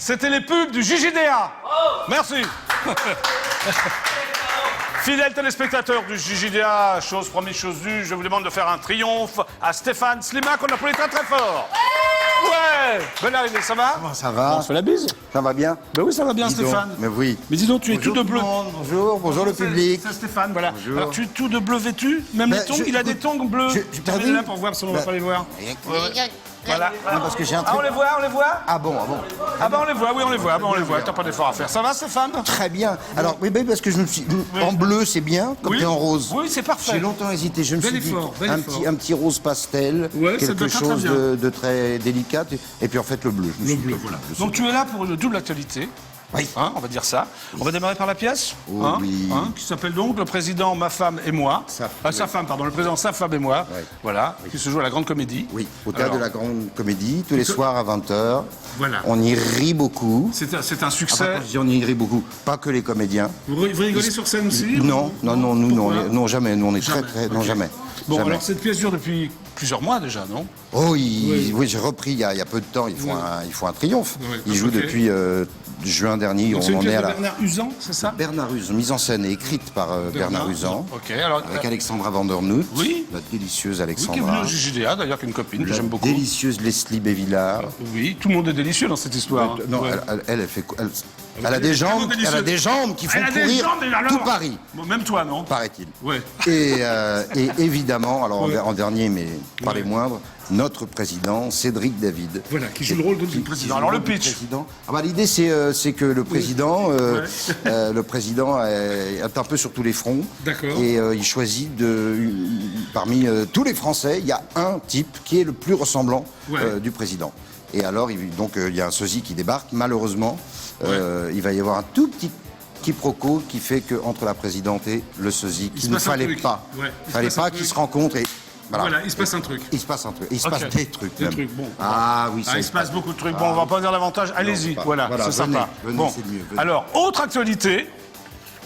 C'était les pubs du JJDA. Merci. Fidèles téléspectateurs du JJDA, chose promise, chose due, je vous demande de faire un triomphe à Stéphane Slimak, qu'on applaudit très très fort. Ouais. Bonne arrivée, ça va? Comment ça va? On se fait la bise? Ça va bien? Ben oui, ça va bien, Dis donc. Stéphane. Mais oui. Mais dis donc, tu es Bonjour tout de bleu. tout le monde. Bonjour, bonjour le public. C'est Stéphane, voilà. Bonjour. Alors tu es tout de bleu vêtu, même Ben, les tongs, il a des tongs bleus. t'as Mets-les vu? là pour voir, sinon on va Ben, pas les voir. Voilà. Non, parce que j'ai un Ah, truc. on les voit, on les voit? Ah bon, ah bon. Ah bah on les voit, oui, on les voit, on les voit. T'as pas d'effort à faire. Ça va, Stéphane? Très bien. Alors, oui, parce que je me suis. En bleu, c'est bien, comme Oui. t'es en rose. Oui, c'est parfait. J'ai longtemps hésité. Je me Bel suis dit, effort, bel effort. un petit rose pastel, Ouais, ça doit quelque être très chose bien. de très délicat. Et puis en fait, le bleu. Je me suis dit, Voilà. je sais Donc tu es là pour une double actualité. Oui. Hein, on va dire ça. On va démarrer par la pièce. Oh, oui. Qui s'appelle donc Le Président, ma femme et moi. Sa femme, pardon. Le Président, sa femme et moi. Oui. Voilà. Qui se joue à la Grande Comédie. Oui, au théâtre Alors, de la Grande Comédie, tous les soirs à 20h. Voilà. On y rit beaucoup. C'est un Ah, succès. par contre, je dis on y rit beaucoup. Pas que les comédiens. Vous rigolez sur scène aussi? Non, nous, non, Pourquoi? non, jamais. Nous, on est Jamais. très, non, Ok. jamais. Bon, Jamais. alors cette pièce dure depuis plusieurs mois déjà, non? Oh, oui, j'ai repris il y a peu de temps. Il faut un triomphe. Oui. Il joue Ok. depuis juin dernier. Donc c'est On une en pièce est à de la. Bernard Usan, c'est ça? Bernard Usan, mise en scène et écrite par Bernard Usan. Ok, alors. Avec Alexandra Vandernoot. Oui. Notre délicieuse Oui, qui est venue Alexandra. au JJDA, d'ailleurs, qui est une copine que La j'aime beaucoup. délicieuse Leslie Bévillard. Oui, tout le monde est délicieux dans cette histoire. hein. Non, Ouais. elle fait. Elle a des jambes. délicieuse. Elle a des jambes qui font Elle a des courir jambes, alors. tout Paris, Bon, même toi, non? paraît-il. Ouais. Et évidemment, alors Ouais. en dernier, mais pas les moindres, notre président, Cédric David. Voilà, qui joue le rôle du président. Alors le pitch. L'idée, c'est que le président, est un peu sur tous les fronts. D'accord. Et il choisit parmi tous les Français, il y a un type qui est le plus ressemblant du président. Et alors, il y a un sosie qui débarque. Malheureusement, il va y avoir un tout petit quiproquo qui fait qu'entre la présidente et le sosie, qu'il ne passe un fallait truc. pas. Ouais, Il fallait pas qu'ils se rencontrent. Et Voilà, il se passe un truc. Il se passe un truc. Il se passe des trucs. Des même. trucs, bon. Ah oui, ça Il se passe beaucoup de trucs. Bon, on va pas dire davantage. Allez-y, pas. voilà, Voilà, c'est sympa. venez, Bon, c'est mieux, venez. alors, autre actualité.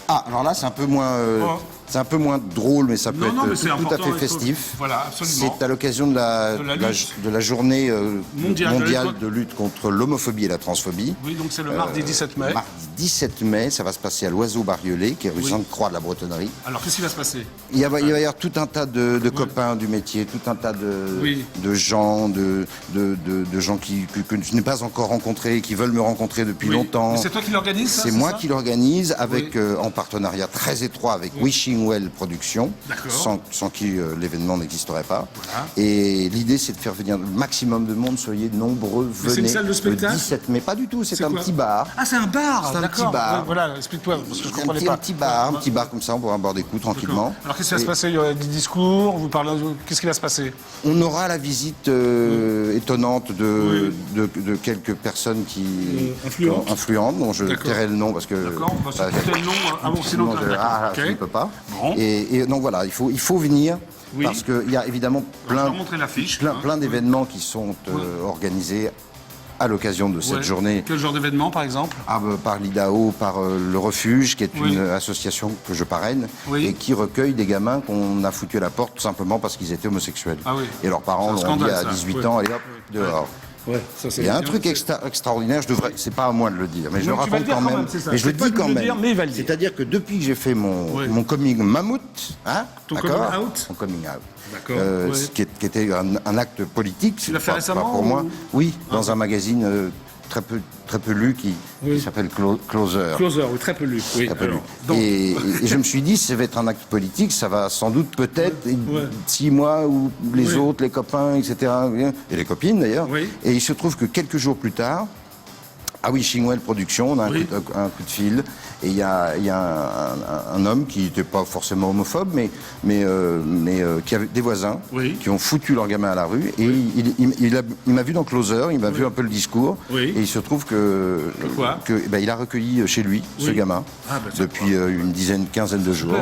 Ah, alors là, c'est un peu moins. Oh. C'est un peu moins drôle, mais ça peut Non, mais être c'est tout à important, fait il faut- festif. Voilà, absolument. C'est à l'occasion de la journée mondiale de lutte contre l'homophobie et la transphobie. Oui, donc c'est le mardi 17 mai. Mardi 17 mai, ça va se passer à l'Oiseau Bariolé, qui est rue Sainte-Croix de la Bretonnerie. Alors, qu'est-ce qui va se passer? Il va y avoir tout un tas de copains du métier, tout un tas de gens, de gens que je n'ai pas encore rencontrés, qui veulent me rencontrer depuis longtemps. Mais c'est toi qui l'organise, ça? C'est moi ça qui l'organise avec en partenariat très étroit avec Wishing Well Productions, D'accord. sans qui l'événement n'existerait pas. Voilà. Et l'idée, c'est de faire venir le maximum de monde. Soyez nombreux, Mais c'est venez. une salle de spectacle Le 17 mai, pas du tout. C'est un quoi petit bar. Ah, c'est un bar. C'est un d'accord. petit bar. Ouais, voilà, explique-toi, parce que je C'est comprenais pas. un petit bar comme ça. On pourra boire des coups tranquillement. Alors, qu'est-ce qui va se Et passer? Il y aura des discours, vous parlez. Qu'est-ce qui va se passer? On aura la visite étonnante de quelques personnes influentes, dont je D'accord. tairai le nom parce que. D'accord, on va se couper le nom. Ah bon, sinon. je d'accord, ne ok. peux pas. Bon. Et donc voilà, il faut venir Oui. parce qu'il y a évidemment On va montrer l'affiche. plein d'événements qui sont organisés à l'occasion de cette Ouais. journée. Quel genre d'événement, par exemple? Par l'IDAO, par le Refuge, qui est Oui. une association que je parraine, Oui. et qui recueille des gamins qu'on a foutus à la porte tout simplement parce qu'ils étaient homosexuels. Ah oui. Et leurs parents C'est un l'ont dit scandale, à ça. 18 Oui. ans, allez hop, dehors. Ouais, ça c'est. Il y a un truc extraordinaire, c'est pas à moi de le dire, mais je le Non, tu vas raconte le dire quand quand même. même, c'est ça. Mais je le C'est pas dis de quand le même. dire, mais il va le dire. C'est-à-dire que depuis que j'ai fait Oui. mon coming mammouth, hein, Ton d'accord, coming out mon coming out, D'accord, oui. ce qui était un acte politique. Tu l'as fait pas récemment pour moi. ou- Oui, dans un magazine très peu lu qui s'appelle Closer. Closer, oui, très peu lu. Oui, Très peu lu. alors, donc, Et je me suis dit, ça va être un acte politique, ça va sans doute peut-être 6 mois où les autres, les copains, etc., et les copines d'ailleurs. Oui. Et il se trouve que quelques jours plus tard, à Wishing Well Productions, on a un coup de fil, et il y a un homme qui n'était pas forcément homophobe, mais qui avait des voisins qui ont foutu leur gamin à la rue, et il m'a vu dans Closer, il m'a vu un peu le discours, et il se trouve il a recueilli chez lui ce gamin depuis une quinzaine de jours.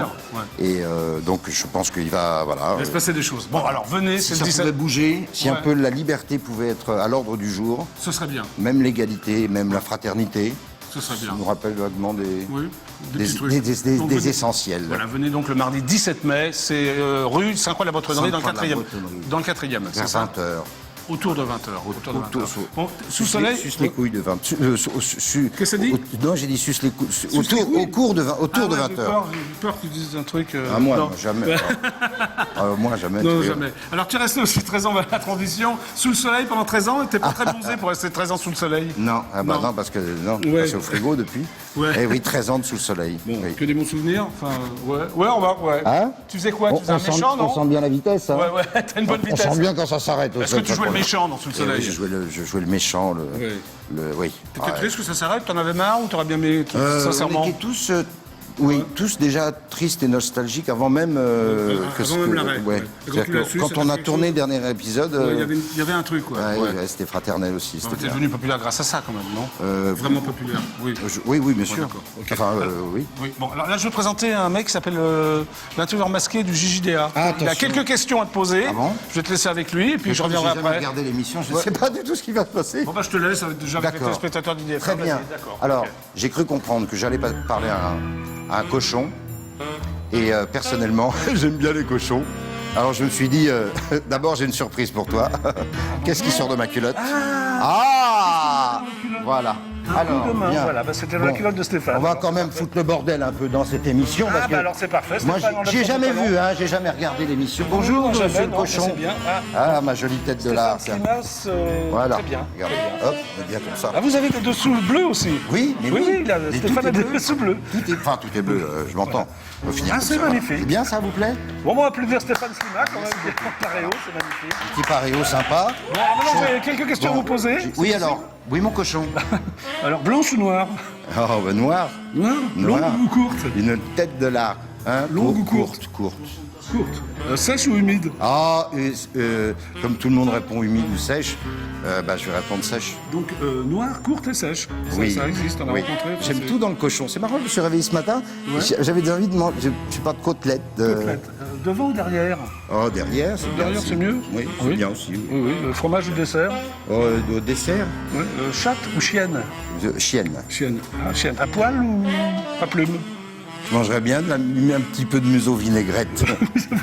Et donc je pense qu'il va, voilà. il va se passer des choses. Bon, alors venez, c'est Si le ça 17. pouvait bouger, si un peu la liberté pouvait être à l'ordre du jour, Ce serait bien. même l'égalité, même la fraternité, Ce serait ça bien. nous rappelle vaguement des petits trucs. Donc, des venez. essentiels. Voilà, venez donc le mardi 17 mai, c'est rue Sainte-Croix-de-la-Bretonnerie, dans le 4e. Sainte-Croix-de-la-Bretonnerie. Dans le 4e, c'est Vers ça? 20h. Autour de 20h. Autour de 20h. Autour, Bon, sous soleil. Suce les couilles de 20. Qu'est-ce que ça dit? Non, j'ai dit suce les couilles. les couilles Au cours de 20, autour de 20 J'ai heures. peur que tu dises un truc. Ah, moi, non. non, jamais. Moi, jamais. Non, tu sais. jamais. Alors, tu es resté aussi 13 ans, la transition, sous le soleil pendant 13 ans, et t'es pas très bronzé pour rester 13 ans sous le soleil. Non, non, parce que non, Ouais. parce au frigo depuis. Ouais. Eh oui, 13 ans de sous le soleil. Bon, oui. que des bons souvenirs. Enfin, ouais, on va. Ouais. Hein Tu faisais quoi? Tu faisais un méchant, non? on sent bien la vitesse. Hein. Ouais, t'as une bonne On vitesse. sent bien quand ça s'arrête. Est-ce que tu jouais le méchant dans Sous le Eh oui, soleil? je jouais le méchant, oui. T'étais triste que ça s'arrête? T'en avais marre ou t'aurais bien aimé, sincèrement? On était tous, tous déjà tristes et nostalgiques avant même avant même l'arrêt, ouais. Et quand C'est-à-dire tu l'as que su, quand ça on t'a a fait tourné le quelque dernier épisode, Il y avait un truc, quoi. ouais, c'était fraternel aussi. C'était T'es bien. devenu populaire grâce à ça, quand même, non? Vraiment populaire, oui. Oui, bien sûr. d'accord, ok. Enfin, oui. Oui. Bon, alors là, je vais présenter un mec qui s'appelle l'intervieweur masqué du JJDA. Ah, Il a attention. quelques questions à te poser. Ah bon? Je vais te laisser avec lui, et puis je reviendrai J'ai jamais après. regardé l'émission, je ne sais pas du tout ce qui va se passer. Bon, bah, je te laisse déjà avec les D'accord. téléspectateurs d'IDF. Très bien. D'accord. Alors, ok. j'ai cru comprendre que j'allais parler à un cochon. Et personnellement, j'aime bien les cochons. Alors je me suis dit, d'abord j'ai une surprise pour toi. Qu'est-ce qui sort de ma culotte? Voilà. Alors, Demain, bien. voilà, bah, c'était la culotte de Stéphane. On va quand même foutre le bordel un peu dans cette émission. Ah, parce bah que alors c'est parfait. moi, Stéphane, enlève j'ai ton jamais pantalon. vu, hein, j'ai jamais regardé l'émission. Bonjour, Non, jamais, monsieur le non, cochon. c'est bien. Ah, ma jolie tête de l'art. Stéphane tiens. Slimas, Voilà. très bien. Regardez. très bien. Hop, on est bien comme ça. Ah, vous avez des dessous bleus aussi? Oui, mais Oui, oui. mais tout Stéphane est a des bleu. dessous bleus. Tout est bleu, je m'entends. On va finir Ah, comme c'est ça, voilà. magnifique. C'est bien, ça vous plaît? Bon, on va applaudir Stéphane Slimak, quand même, paréo, c'est magnifique. Petit paréo sympa. Bon, alors maintenant, j'ai quelques questions à vous poser. Oui, alors. Oui, mon cochon. Alors, blanche ou noire? Oh, bah, noir. Noire. Noir. Longue ou courte? Une tête de l'art. Hein, Longue ou courte? Courte. Sèche ou humide? Ah, comme tout le monde répond humide ou sèche, bah, je vais répondre sèche. Donc, noire, courte et sèche. Ça existe, on a Oui. rencontré. J'aime c'est- tout dans le cochon. C'est marrant, je me suis réveillé ce matin. Ouais. J'avais envie de manger, je sais pas, de côtelettes. Côtelette. Devant ou derrière? Oh, derrière, c'est bien. Derrière, aussi. c'est mieux? Oui, c'est Oui. bien aussi. Oui. Oui, fromage ou dessert? Oh, au dessert, Ouais. Chatte ou chienne? chienne. Chienne. Ah, chienne. À poil ou à plume? Je mangerais bien un petit peu de museau vinaigrette.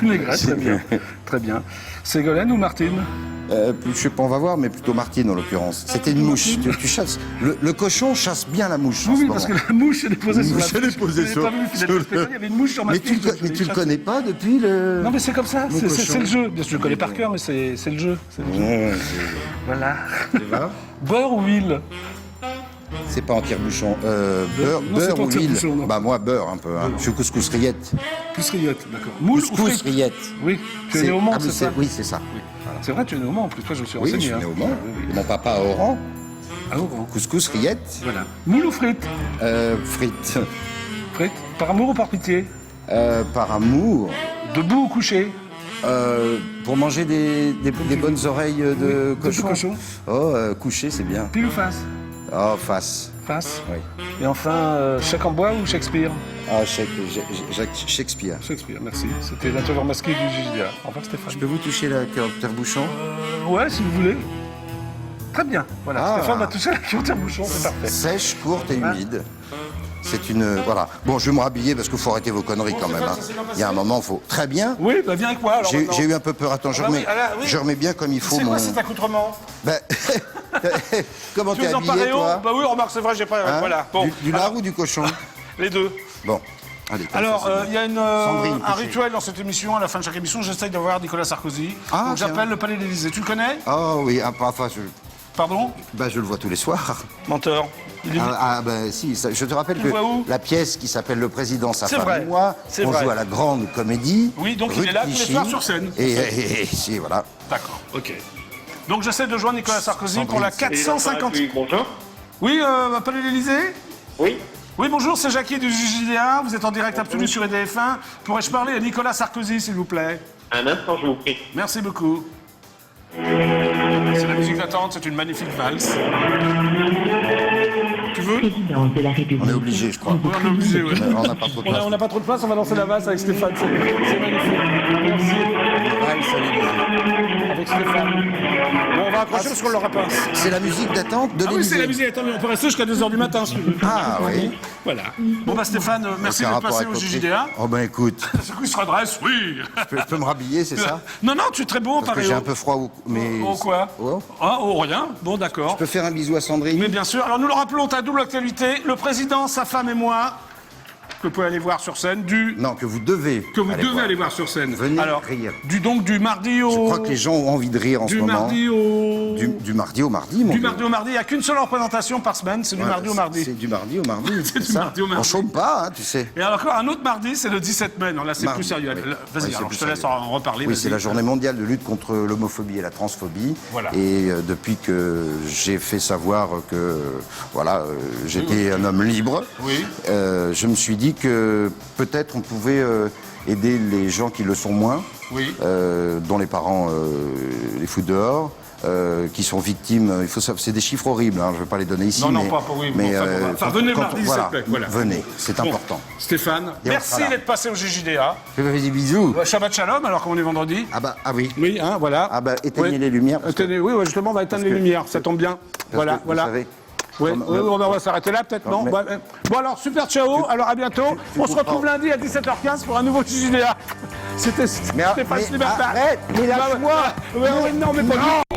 Vinaigrette, très bien. Très bien. Ségolène ou Martine? Je sais pas, on va voir, mais plutôt Martine en l'occurrence. C'était une mouche. Tu chasses. Le cochon chasse bien la mouche. en Oui, ce parce que moment. la mouche, elle est posée sur la mouche, elle est fiche. posée Vous sur- avez pas vu, fidèle sur le- spectateur, il y avait une mouche sur ma Mais fiche. mais tu le connais pas depuis le. Non, mais c'est comme ça, Le cochon. c'est le jeu. Bien sûr, je le connais par cœur, mais c'est le jeu. C'est le jeu. Ouais, Voilà. va. Beurre ou huile? C'est pas en tire-bouchon. Beurre, non, c'est beurre pas en ou huile. tire-bouchon, non. Bah moi beurre un peu. Hein. Je suis couscous rillette. Plus rillette, d'accord. Moule ou Couscous frites? rillette. Oui, tu es né au Mans, c'est ça? Oui, c'est ça. C'est vrai, tu es né au Mans, en plus, toi, je me suis Oui, je renseigné. suis né hein. au Mans. Oui, oui. Et mon papa à Oran. Ah, au Mans. Couscous rillette. Voilà. Moule ou frites? Frites. Frites. Par amour ou par pitié? Par amour. Debout ou couché? Pour manger des bonnes oreilles de cochon. cochon. Oh, coucher, c'est bien. Pile ou face? Oh, face. Face. Oui. Et enfin, chèque en bois ou Shakespeare? Ah, Shakespeare. Shakespeare, merci. C'était l'intervieweur masqué du JJDA. Au revoir, Stéphane. Je peux vous toucher la tire-bouchon? Ouais, si vous voulez. Très bien. Voilà, Ah. Stéphane va toucher la cure bouchon, c'est parfait. Sèche, courte et humide. C'est une... Voilà. Bon, je vais me rhabiller parce qu'il faut arrêter vos conneries quand même. Hein. Il y a un moment, il faut... Très bien. Oui, bah viens avec moi alors. maintenant. J'ai eu un peu peur. Attends, je Ah bah remets, oui, ah là, oui. je remets bien comme il faut C'est mon... quoi cet accoutrement? Ben, comment Tu t'es es en habillé, paréo? toi? Bah oui, remarque, c'est vrai, j'ai pas. Hein Voilà. Bon, Du lard ou du cochon? les deux. Bon. Allez, Alors, il y a Sandrine, un touchez. rituel dans cette émission. À la fin de chaque émission, j'essaye d'avoir Nicolas Sarkozy. Ah, Donc tiens. j'appelle le Palais de l'Élysée. Tu le connais? Oh oui, enfin, Pardon? je le vois tous les soirs. Menteur. Il est... Ben si, je te rappelle Tu que le vois où la pièce qui s'appelle Le Président, sa C'est femme vrai, et moi, c'est on vrai. joue à la grande comédie. Oui, donc rue il est là de tous les Clichy. soirs sur scène. Et si, voilà. D'accord, ok. Donc j'essaie de joindre Nicolas Sarkozy pour la Sandrine. 450... Oui, bonjour. Oui, Palais de l'Élysée? Oui. Oui, bonjour, c'est Jackie du JJDA. Vous êtes en direct absolu sur EDF1. Pourrais-je parler à Nicolas Sarkozy, s'il vous plaît? Un instant, je vous prie. Merci beaucoup. C'est la musique d'attente, c'est une magnifique valse. Tu veux? Présidence de la République. On est obligé, je crois. Oui, on est obligé, oui. On n'a pas trop de place. On n'a pas trop de place, on va lancer la valse avec Stéphane. C'est magnifique. Merci. Valse à l'Élysée. Avec Stéphane. Bon, on va rapprocher parce qu'on l'aura pas. C'est la musique d'attente de Ah oui, c'est l'Élysée. la musique. Attends, mais on peut rester jusqu'à 2h du matin si tu veux. Ah oui. Voilà. Bon bah Stéphane, merci C'est un d'être rapport passé avec au votre JJDA. Oh ben écoute, Ce coup il se redresse, oui. je peux me rhabiller, c'est ça? Non, non, tu es très beau en Parce que paréo. j'ai un peu froid, mais... Oh quoi? Oh. Ah, oh rien. Bon d'accord. Je peux faire un bisou à Sandrine? Mais bien sûr. Alors nous le rappelons, ta double actualité, le président, sa femme et moi, que vous pouvez aller voir sur scène, Non, que vous devez aller voir sur scène. Venez Alors, rire. du mardi au... Je crois que les gens ont envie de rire en ce Du moment. mardi au... Du mardi au mardi, mon Du Dieu. mardi au mardi, il n'y a qu'une seule représentation par semaine, c'est du mardi au mardi. C'est du mardi au mardi. C'est du ça. mardi au mardi. On chôme pas, hein, tu sais. Et alors encore un autre mardi, c'est le 17 mai. Non, là c'est Mardi, plus sérieux. oui. Vas-y, Oui, c'est alors plus je te laisse sérieux. en reparler. Oui, vas-y. c'est la journée mondiale de lutte contre l'homophobie et la transphobie. Voilà. Et depuis que j'ai fait savoir que voilà, j'étais un homme libre, Oui. je me suis dit que peut-être on pouvait aider les gens qui le sont moins, Oui. dont les parents les foutent dehors. Qui sont victimes, il faut savoir, c'est des chiffres horribles, hein, je ne vais pas les donner ici. Non, non, mais, pas oui. mais, Enfin, venez quand mardi 17 mai. Voilà. Venez, c'est Bon, important. Stéphane, Et on merci sera là. d'être passé au JJDA. Je vous fais des bisous. Shabbat Shalom, alors comme on est vendredi. Ah oui. Oui, hein, voilà. Ah bah, éteignez les lumières, parce que- Oui, ouais, justement, on va éteindre les que- lumières, ça tombe bien. Voilà, que, voilà. Vous savez, Oui, comme- oui, on va s'arrêter là peut-être, non? mais- Bon alors, super ciao, alors à bientôt. On se retrouve lundi à 17h15 pour un nouveau JJDA. C'était Mais Stéphane Slimata. arrête, mais lâche-moi. Non, mais pas du